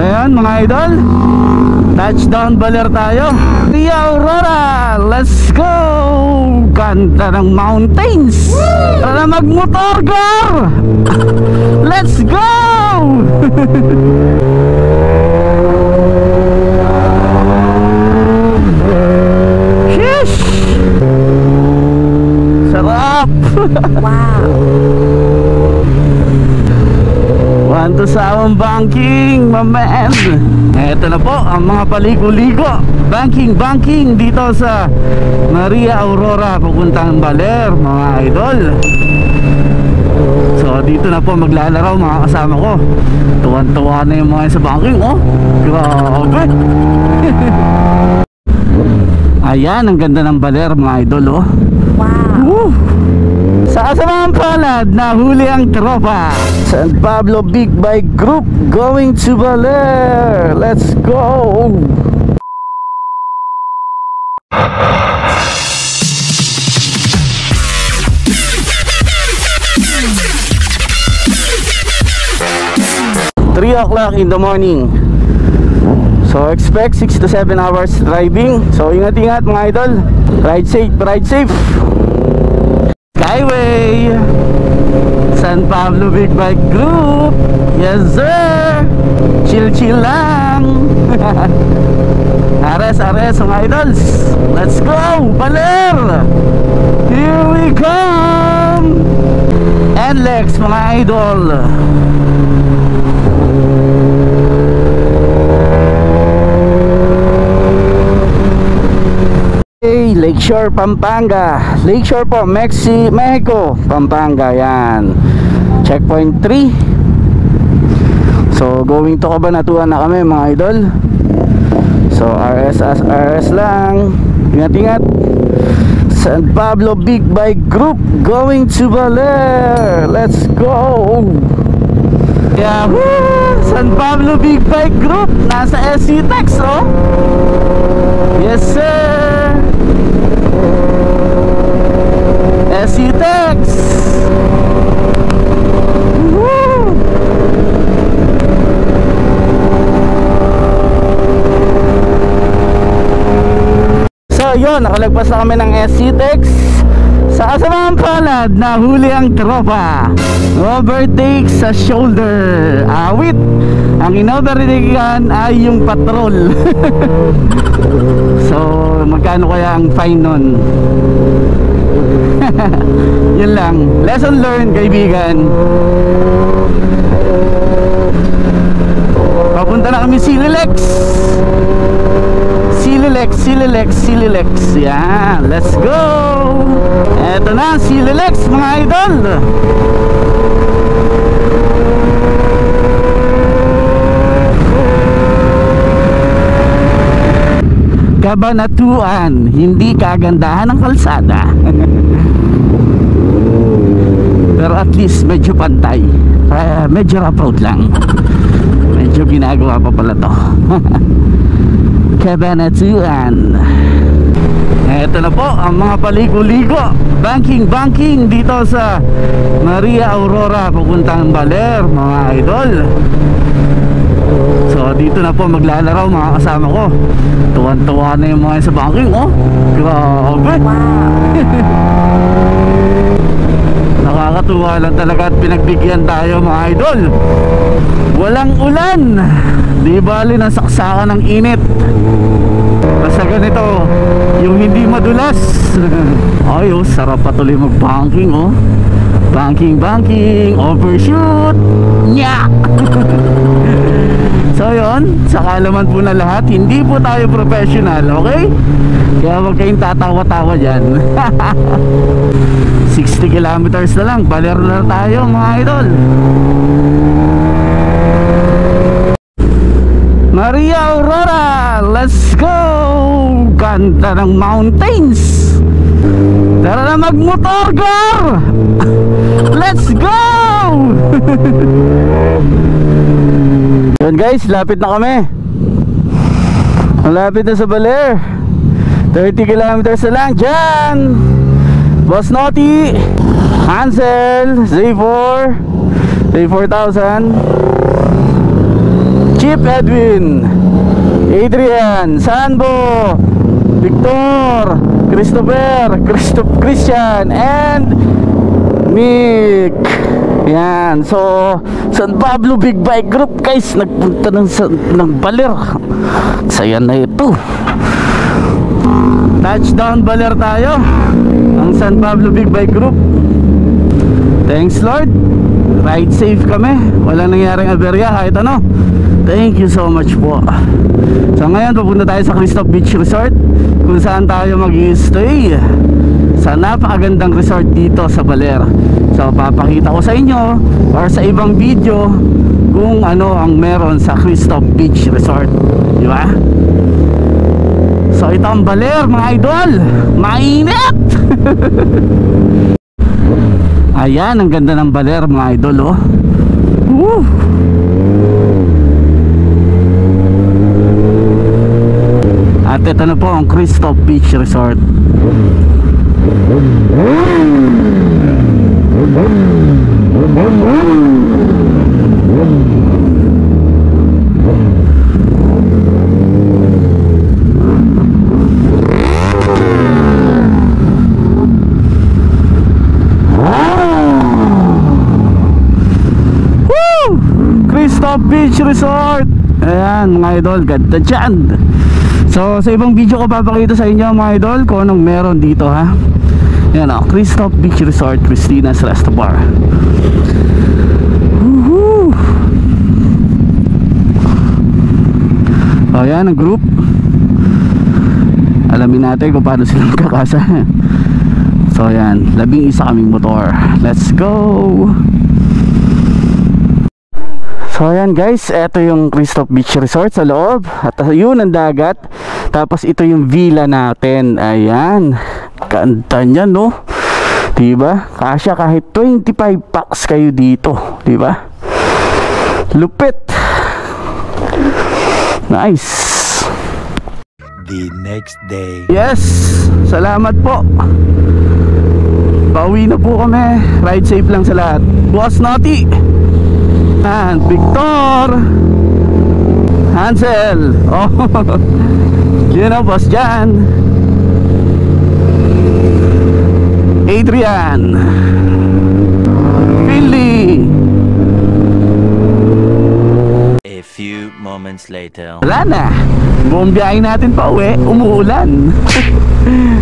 Ayan mga idol, touchdown Baler tayo. Ria Aurora, let's go! Ganda ng mountains. Tara magmotor car. Let's go! Sheesh! Sarap! Wow! Want to sound banking, my man. Eto na po ang mga paligo-ligo. Banking dito sa Maria Aurora papuntang Baler, mga idol. So dito na po maglalaro mga kasama ko. Tuwan-tuwa na yung mga sa banking, oh. Grabe. Ayan, ang ganda ng Baler, mga idol, oh. Wow! Sa asamang palad, nahuli ang tropa. San Pablo Big Bike Group going to Baler. Let's go! O'clock in the morning. So expect 6 to 7 hours driving. So ingat-ingat mga idol. Ride safe, ride safe. Skyway, San Pablo Big Bike Group. Yes sir. Chill lang. Ares mga idols. Let's go Baler. Here we come. And Lex mga idol. Lakeshore, Pampanga. Lakeshore po, Mexico, Pampanga. Yan. Checkpoint 3. So going to Cabanatuan na kami mga idol. So RS lang. Ingat-ingat. San Pablo Big Bike Group going to Baler. Let's go. Yahoo! San Pablo Big Bike Group. Nasa SC Tex, oh. Yes sir. SC Tex. Woo! So yun, nakalagpas na kami ng SC Tex. Sa asamang palad, nahuli ang tropa. Overtake sa shoulder. Awit. Ang in-overtakean ay yung patrol. So magkano kaya ang fine nun? Yun lang. Lesson learned, kaibigan. Papunta na kami Sililex. Sililex. Yan, let's go. Eto na, Sililex mga idol. Cabanatuan, hindi kagandahan ng kalsada. Pero at least medyo pantay. Medyo rough road lang. Medyo ginagawa pa pala to. Cabanatuan. Ito na po ang mga paligo-ligo. Banking dito sa Maria Aurora papuntang Baler, mga idol. So dito na po maglalaro mga kasama ko. Tuwan-tuwa na yung mga sa banking, oh. Grabe. Nakakatuwa lang talaga at pinagbigyan tayo mga idol. Walang ulan. Di bali nasaksakan ng init. Basta ganito, yung hindi madulas. Ay, oh, sarap patuloy mag-banking, oh. Banking, overshoot. Nya. So yun, sa kaalaman po na lahat, hindi po tayo professional, okay? Kaya huwag kayong tatawa-tawa dyan. 60 kilometers na lang, Baler na tayo mga idol. Maria Aurora, let's go! Ganda ng mountains. Tara na magmotor car. Let's go! Yun guys, lapit na kami. Malapit na sa Baler. 30 kilometers na lang dyan. Boss Naughty, Hansel, Z4, Z4000. Chip Edwin, Adrian, Sanbo, Victor, Christopher, Christian, and Nick. Yan. So San Pablo Big Bike Group guys, nagpunta ng Baler. Saya na ito. Touchdown Baler tayo, ang San Pablo Big Bike Group. Thanks Lord, ride safe kami, walang nangyaring aberya kahit ano. Thank you so much po. So ngayon pupunta tayo sa Cristop Beach Resort, kung saan tayo mag-i-stay sa napakagandang resort dito sa Baler. So papakita ko sa inyo or sa ibang video kung ano ang meron sa Cristop Beach Resort, di ba? So ito ang Baler mga idol, mainit. Ayan, ang ganda ng Baler mga idol, oh. Woo! At ito na po ang Cristop Beach Resort. Cristop Beach Resort. Ayan mga idol, ganda dyan. So sa ibang video ko papakita sa inyo mga idol kung anong meron dito ha. Yan o, Cristop Beach Resort, Christina's Resto Bar. O yan ang group. Alamin natin kung paano sila magkakasa. So yan, 11 kaming motor. Let's go. So ayan guys, ito yung Cristop Beach Resort sa loob. At yun ang dagat. Tapos ito yung villa natin. Ayan, ganda niya no, diba? Kasya kahit 25 packs kayo dito, diba? Lupit. Nice. The next day. Yes, salamat po. Pauwi na po kami. Ride safe lang sa lahat. Boss Naughty and Victor, Hansel. Oh, yun ang boss dyan. Adrian, Philly. A few moments later. Wala na, buong biyahe natin pa uwi, umuulan.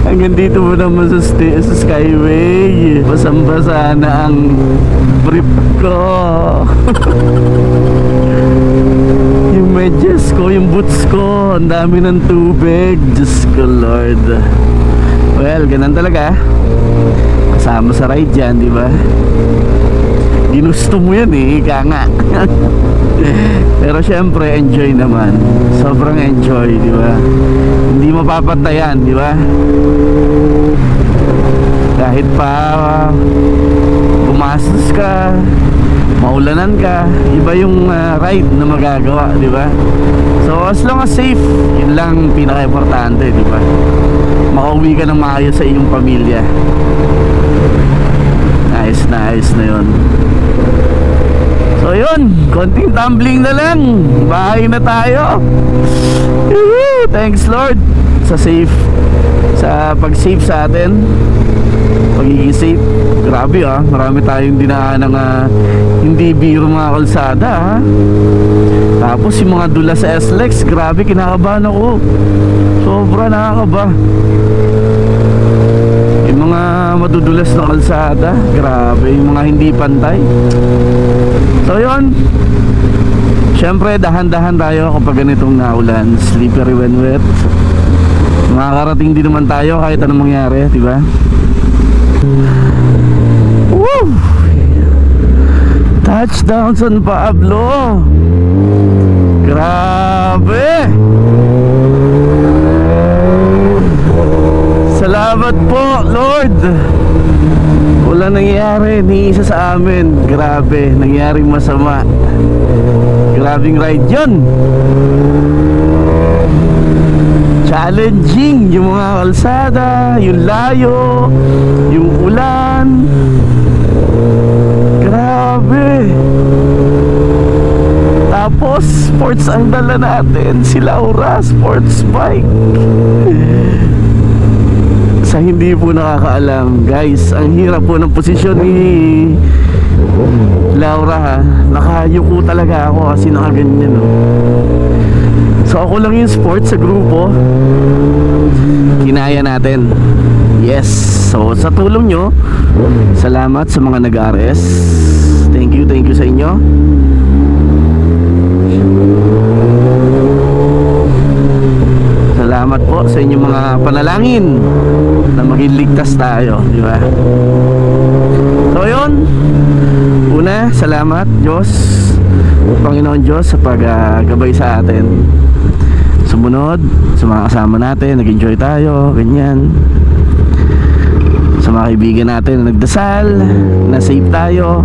Hanggang dito mo naman sa Skyway. Basang-basa na ang brief ko. Yung medyas ko, yung boots ko, ang dami ng tubig. Diyos ko Lord. Well, ganun talaga. Kasama sa ride yan, di ba? Ginusto mo yan eh, ika nga. Pero syempre enjoy naman. Sobrang enjoy, di ba? Hindi mapapatayan, di ba? Kahit pa bumastos ka, maulanan ka, iba yung ride na magagawa, di ba? So as long as safe, yun lang pinaka-importante, di ba? Makauwi ka ng maayos sa iyong pamilya. Nice na yun. So yun, konting tumbling na lang, bahay na tayo. Thanks Lord sa safe, sa pag-safe sa atin, pagiging safe. Grabe marami tayong dinaan ng hindi biro mga kalsada ha. Tapos yung mga dula sa SLEX, grabe kinakabahan ako. Sobra nakakaba. Yung mga madudulas na kalsada, grabe, yung mga hindi pantay. So yun, syempre dahan-dahan tayo kapag ganitong naulan, slippery when wet. Makakarating din naman tayo kahit anong mangyari, diba? Woo! Touchdown San Pablo. Grabe. Salamat po Lord. Wala nangyayari ni isa sa amin. Grabe, nangyaring masama. Grabing ride yun. Challenging yung mga kalsada, yung layo, yung ulan. Grabe. Tapos Tapos sports ang dala natin, si Laura, sports bike. Sa hindi po nakakaalam, guys, ang hirap po ng posisyon ni Laura, ha. Nakayuko talaga ako kasi nakaganyan, no? So ako lang yung sports sa grupo. Kinaya natin. Yes. So sa tulong nyo, salamat sa mga nag-RS. Thank you sa inyo. Salamat po sa inyong mga panalangin na maging ligtas tayo, di ba? So yun, una, salamat Diyos, Panginoon Diyos, sa paggabay sa atin. Sumunod, sa mga kasama natin, nag-enjoy tayo, ganyan. Sa mga kaibigan natin na nagdasal, na safe tayo.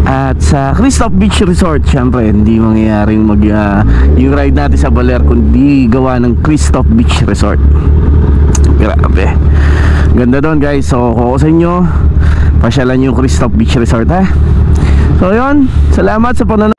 At sa Christoph Beach Resort, syempre hindi mangyayaring yung ride natin sa Baler kundi gawa ng Christoph Beach Resort. Grabe, ganda doon, guys. So kung ako sa inyo, pasyalan yung Christoph Beach Resort, ha. So yun, salamat sa panonood.